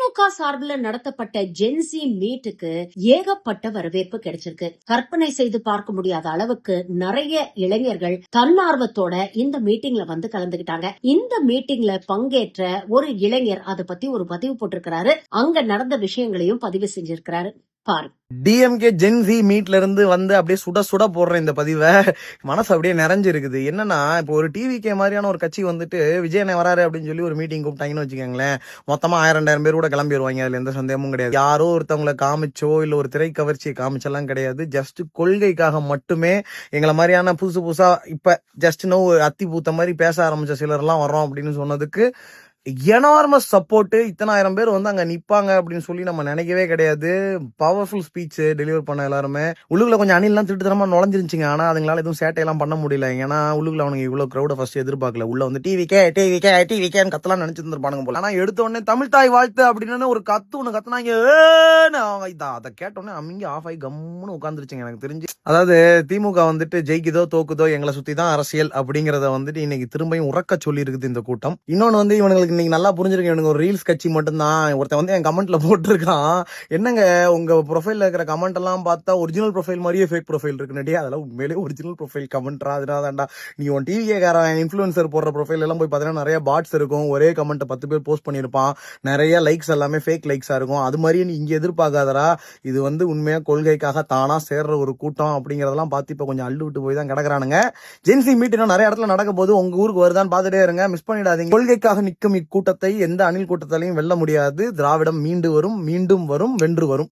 திமுக சார்பில் நடத்தப்பட்ட ஜென்சி மீட்டுக்கு ஏகப்பட்ட வரவேற்பு கிடைச்சிருக்கு. கற்பனை செய்து பார்க்க முடியாத அளவுக்கு நிறைய இளைஞர்கள் தன்னார்வத்தோட இந்த மீட்டிங்ல வந்து கலந்துகிட்டாங்க. இந்த மீட்டிங்ல பங்கேற்ற ஒரு இளைஞர் அதை பத்தி ஒரு பதிவு போட்டிருக்கிறாரு. அங்க நடந்த விஷயங்களையும் பதிவு செஞ்சிருக்கிறாரு. பாரு. டிஎம்கே ஜென்சி மீட்ல இருந்து வந்து அப்படியே சுட சுட போடுற இந்த பதிவை மனசு அப்படியே நிறைஞ்சிருக்குது. என்னன்னா, இப்போ ஒரு டிவிகே மாதிரியான ஒரு கட்சி வந்துட்டு விஜயனை வராரு அப்படின்னு சொல்லி ஒரு மீட்டிங் கூப்பிட்டாங்கன்னு வச்சுக்கோங்களேன், மொத்தமா 1000-2000 பேர் கூட கிளம்பி வருவாங்க. அதுல எந்த சந்தேகமும் கிடையாது. யாரோ ஒருத்தவங்களை காமிச்சோ இல்ல ஒரு திரை கவர்ச்சியை காமிச்செல்லாம் கிடையாது. ஜஸ்ட் கொள்கைக்காக மட்டுமே எங்களை மாதிரியான புதுசு புதுசா இப்ப ஜஸ்ட் நோ அத்தி பூத்த மாதிரி பேச ஆரம்பிச்ச சிலர் எல்லாம் வர்றோம் அப்படின்னு சொன்னதுக்கு எனார்மஸ் சப்போர்ட். இத்தனை 1000 பேர் வந்து அங்க நிப்பாங்க அப்படின்னு சொல்லி நம்ம நினைக்கவே கிடையாது. பவர்ஃபுல் ஸ்பீச் டெலிவர் பண்ண எல்லாருமே. உள்ளுக்குள்ள கொஞ்சம் அணிலாம் திட்டுத்தனமா நுழைஞ்சிருச்சுங்க. ஆனா அதுங்களால எதுவும் சேட்டையெல்லாம் பண்ண முடியல. ஏன்னா உள்ளுக்குள்ள அவனுக்கு இவ்வளவு கிரௌட ஃபர்ஸ்ட் எதிர்பார்க்கல. உள்ள வந்து டிவிக்கேன்னு கத்தலாம் நினைச்சு இருந்திருப்பானுங்க போல. ஆனா எடுத்த உடனே தமிழ் தாய் வாழ்த்து அப்படின்னு ஒரு கத்து ஒண்ணு கத்துனாங்க. அதை கேட்ட உடனே அமிங்க ஆஃப் ஆகி கம்முன்னு உட்காந்துருச்சுங்க எனக்கு தெரிஞ்சு. அதாவது திமுக வந்துட்டு ஜெயிக்குதோ தோக்குதோ எங்களை சுத்தி தான் அரசியல் அப்படிங்கறத வந்துட்டு இன்னைக்கு திரும்பியும் உறக்க சொல்லி இருக்குது இந்த கூட்டம். இன்னொன்னு வந்து இவனுங்களுக்கு இன்னைக்கு நல்லா புரிஞ்சிருக்கு. இவனுக்கு ஒரு ரீல்ஸ் கட்சி மட்டும்தான். ஒருத்தன் வந்து என் கமெண்ட்ல போட்டிருக்கான், என்னங்க உங்க ப்ரொஃபைல்ல இருக்கிற கமெண்ட் எல்லாம் பார்த்தா ஒரிஜினல் ப்ரொஃபைல் மாதிரியே ஃபேக் ப்ரொஃபைல் இருக்குன்னு. அதெல்லாம் உண்மையிலே ஒரிஜினல் ப்ரொஃபைல் கமெண்ட்ரா? அதனாலதான்டா நீ உன் டிவிக்காரன் இன்ஃபுளுசர் போடுற ப்ரொஃபைல் எல்லாம் போய் பார்த்தீங்கன்னா நிறைய பாட்ஸ் இருக்கும். ஒரே கமெண்ட் 10 பேர் போஸ்ட் பண்ணியிருப்பான். நிறைய லைக்ஸ் எல்லாமே ஃபேக் லைக்ஸா இருக்கும். அது மாதிரியே நீ இங்க எதிர்பார்க்காதரா. இது வந்து உண்மையா கொள்கைக்காக தானா சேர்ற ஒரு கூட்டம் அப்படிங்கறதெல்லாம் பார்த்து இப்ப கொஞ்சம் அள்ளு விட்டு போய் தான் கிடக்குறானுங்க. ஜென்சி மீட் நிறைய இடத்துல நடக்கும் போது உங்க ஊருக்கு வருதான்னு பார்த்துட்டே இருங்க, மிஸ் பண்ணிடாதீங்க. கொள்கைக்காக நிற்கும் இக்கூட்டத்தை எந்த அணில் கூட்டத்தாலையும் வெல்ல முடியாது. திராவிடம் மீண்டு வரும், மீண்டும் வரும், வென்று வரும்.